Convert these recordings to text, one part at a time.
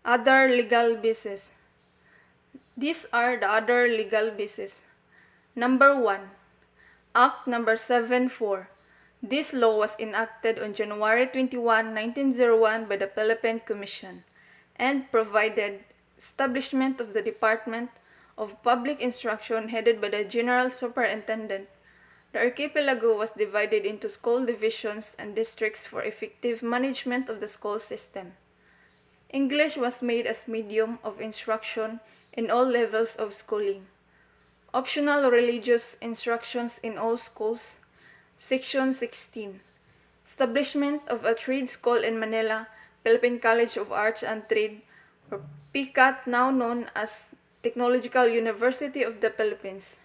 Other legal bases. These are the other legal bases. Number 1. Act Number 74. This law was enacted on January 21, 1901 by the Philippine Commission and provided establishment of the Department of Public Instruction headed by the General Superintendent. The archipelago was divided into school divisions and districts for effective management of the school system. English was made as medium of instruction in all levels of schooling. Optional religious instructions in all schools. Section 16. Establishment of a trade school in Manila, Philippine College of Arts and Trade, or PCAT, now known as Technological University of the Philippines.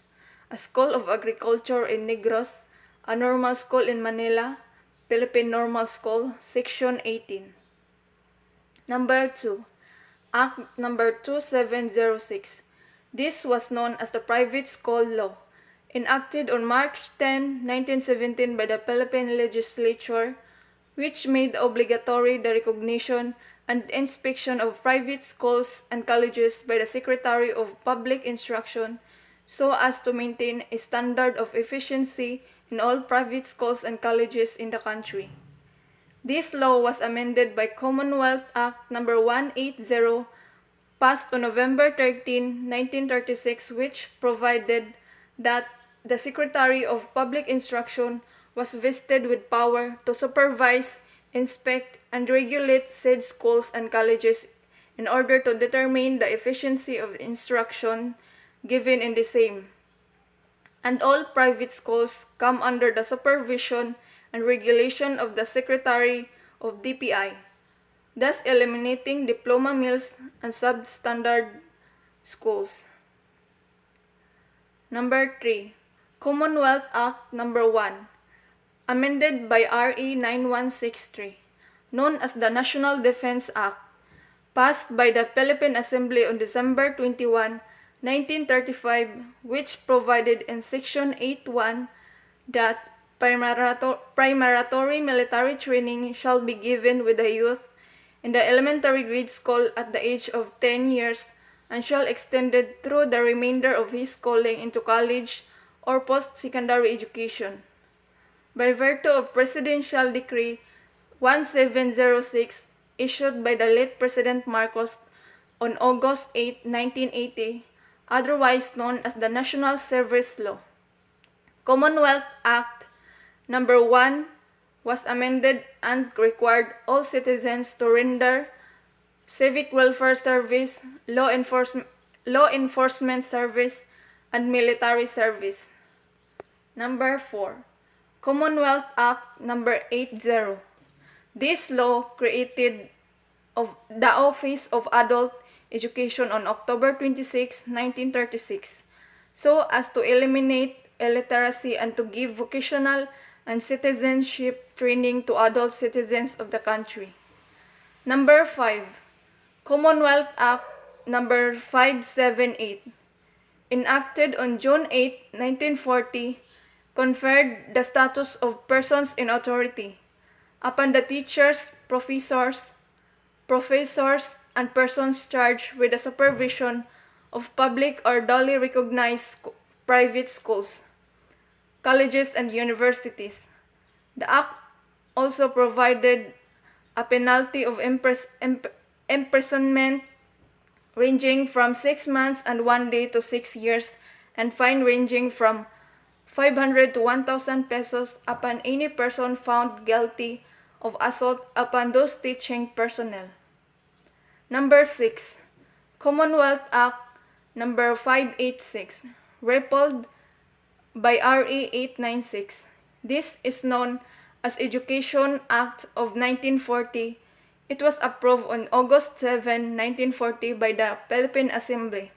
A School of Agriculture in Negros, a normal school in Manila, Philippine Normal School, Section 18. Number 2. Act Number 2706. This was known as the Private School Law, enacted on March 10, 1917 by the Philippine Legislature, which made obligatory the recognition and inspection of private schools and colleges by the Secretary of Public Instruction so as to maintain a standard of efficiency in all private schools and colleges in the country. This law was amended by Commonwealth Act No. 180, passed on November 13, 1936, which provided that the Secretary of Public Instruction was vested with power to supervise, inspect, and regulate said schools and colleges in order to determine the efficiency of instruction given in the same. And all private schools come under the supervision and regulation of the Secretary of DPI, thus eliminating diploma mills and substandard schools. Number 3. Commonwealth Act No. 1, amended by RE 9163, known as the National Defense Act, passed by the Philippine Assembly on December 21, 1935, which provided in Section 8.1 that preparatory military training shall be given with the youth in the elementary grade school at the age of 10 years and shall extended through the remainder of his schooling into college or post-secondary education. By virtue of Presidential Decree 1706 issued by the late President Marcos on August 8, 1980, otherwise known as the National Service Law. Commonwealth Act No. 1 was amended and required all citizens to render civic welfare service, law enforcement service, and military service. Number 4. Commonwealth Act No. 80. This law created the Office of Adult Education on October 26, 1936, so as to eliminate illiteracy and to give vocational and citizenship training to adult citizens of the country. Number 5. Commonwealth Act No. 578, enacted on June 8, 1940, conferred the status of persons in authority upon the teachers, professors, and persons charged with the supervision of public or duly recognized private schools, colleges, and universities. The Act also provided a penalty of imprisonment ranging from 6 months and 1 day to 6 years and fine ranging from 500 to 1,000 pesos upon any person found guilty of assault upon those teaching personnel. Number 6. Commonwealth Act No. 586, repealed by RE 896. This is known as Education Act of 1940. It was approved on August 7, 1940 by the Philippine Assembly.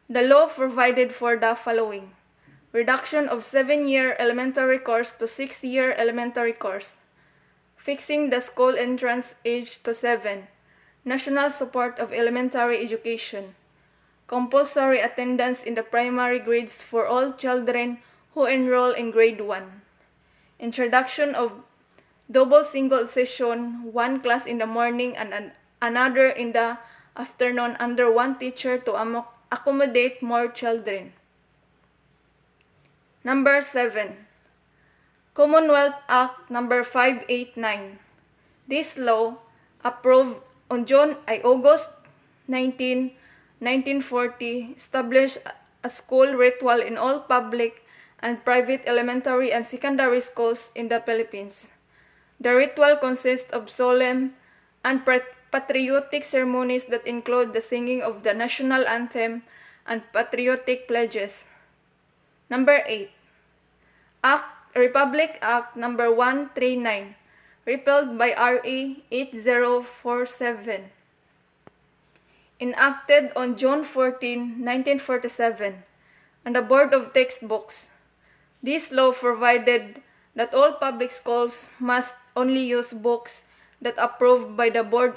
The law provided for the following: reduction of 7-year elementary course to 6-year elementary course, fixing the school entrance age to 7, national support of elementary education, compulsory attendance in the primary grades for all children who enroll in grade 1, introduction of double single session, one class in the morning and another in the afternoon under one teacher to accommodate more children. Number 7. Commonwealth Act Number 589. This law, approved on August 19, 1940, established a school ritual in all public and private elementary and secondary schools in the Philippines. The ritual consists of solemn and patriotic ceremonies that include the singing of the national anthem and patriotic pledges. Number 8. Republic Act Number 139, repealed by RA 8047. Enacted on June 14, 1947, and the Board of Textbooks. This law provided that all public schools must only use books that approved by the board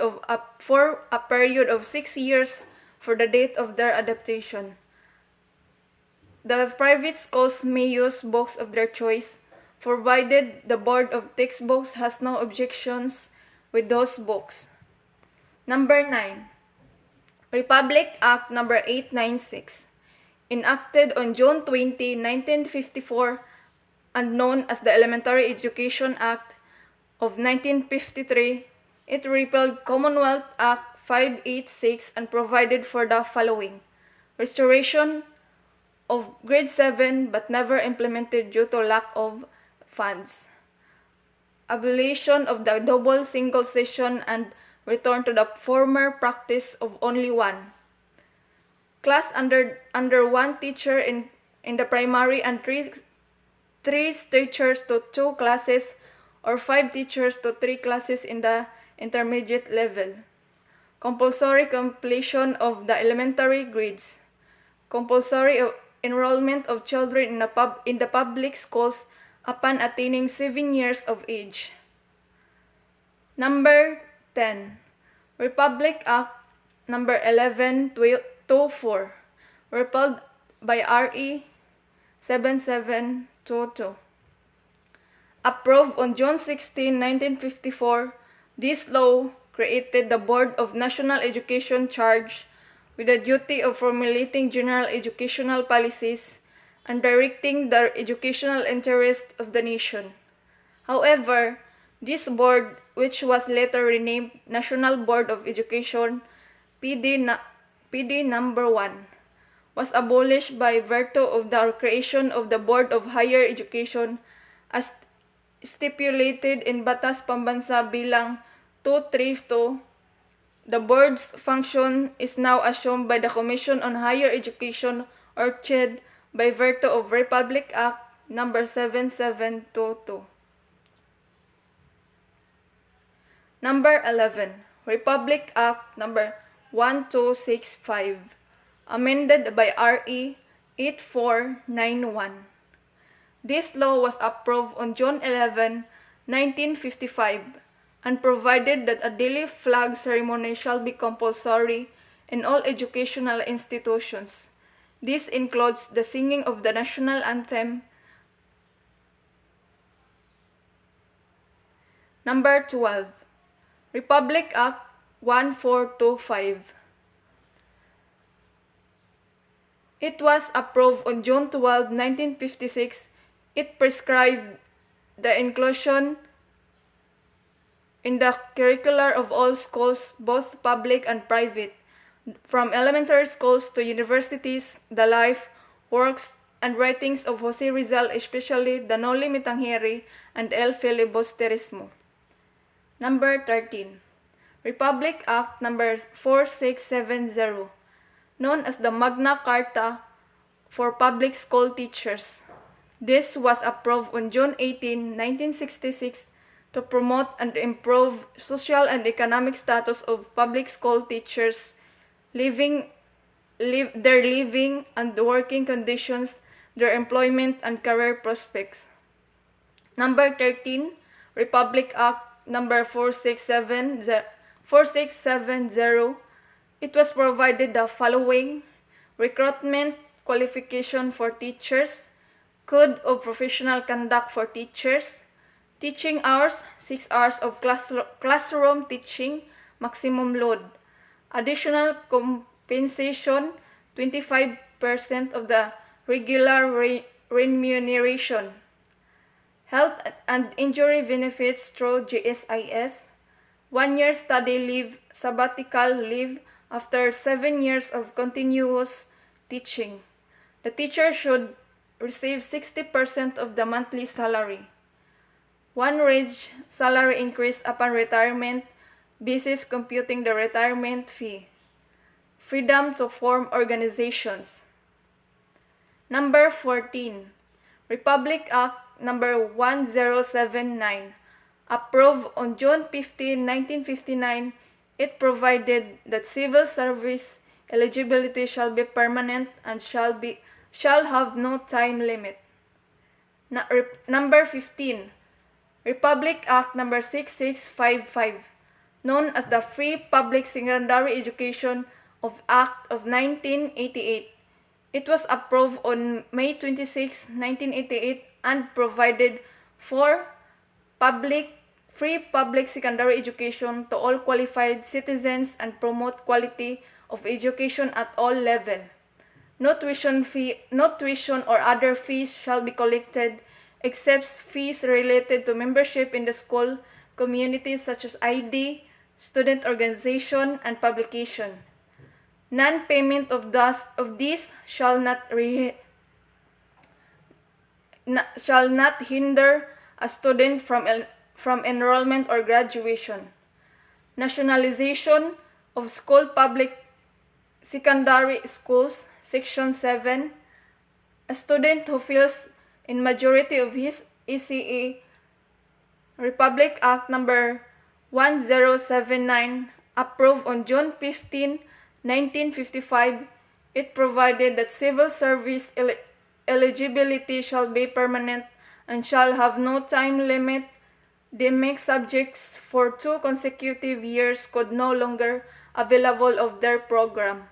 for a period of 6 years for the date of their adaptation. The private schools may use books of their choice, provided the Board of Textbooks has no objections with those books. Number 9. Republic Act Number 896, enacted on June 20, 1954, and known as the Elementary Education Act of 1953, it repealed Commonwealth Act 586 and provided for the following: restoration of grade 7 but never implemented due to lack of funds, abolition of the double single session and return to the former practice of only one class under one teacher in the primary, and three teachers to 2 classes, or 5 teachers to 3 classes in the intermediate level. Compulsory completion of the elementary grades. Compulsory enrollment of children in the public schools upon attaining 7 years of age. Number 10. Republic Act Number 1124, repealed by RE 7722. Approved on June 16, 1954, this law created the Board of National Education charged with the duty of formulating general educational policies and directing the educational interests of the nation. However, this board, which was later renamed National Board of Education, PD number 1, was abolished by virtue of the creation of the Board of Higher Education as stipulated in Batas Pambansa Bilang 232. The board's function is now assumed by the Commission on Higher Education, or CHED, by virtue of Republic Act Number 7722. Number 11. Republic Act Number 1265, amended by RE 8491. This law was approved on June 11, 1955, and provided that a daily flag ceremony shall be compulsory in all educational institutions. This includes the singing of the national anthem. Number 12. Republic Act 1425. It was approved on June 12, 1956. It prescribed the inclusion in the curricular of all schools, both public and private, from elementary schools to universities, the life, works, and writings of Jose Rizal, especially the Noli Me Tangere and El Filibusterismo. Number 13. Republic Act Number 4670, known as the Magna Carta for Public School Teachers. This was approved on June 18, 1966, to promote and improve social and economic status of public school teachers, their living and working conditions, their employment and career prospects. Number 13. Republic Act Number 4670. It was provided the following: recruitment qualification for teachers, code of professional conduct for teachers, teaching hours, 6 hours of classroom teaching, maximum load, additional compensation, 25% of the regular remuneration, health and injury benefits through GSIS, 1-year study leave, sabbatical leave after 7 years of continuous teaching. The teacher should receive 60% of the monthly salary. 1 wage salary increase upon retirement basis computing the retirement fee. Freedom to form organizations. Number 14. Republic Act Number 1079, approved on June 15, 1959, it provided that civil service eligibility shall be permanent and shall have no time limit. Number 15. Republic Act Number 6655, known as the Free Public Secondary Education of Act of 1988. It was approved on May 26, 1988 and provided for free public secondary education to all qualified citizens and promote quality of education at all levels. No tuition or other fees shall be collected except fees related to membership in the school community such as ID, student organization, and publication. Non-payment of these shall not hinder a student from enrollment or graduation. Nationalization of school public secondary schools, Section 7. A student who fills in majority of his ECE, Republic Act Number 1079, approved on June 15, 1955, it provided that civil service eligibility shall be permanent and shall have no time limit. Deemed subjects for 2 consecutive years could no longer available of their program.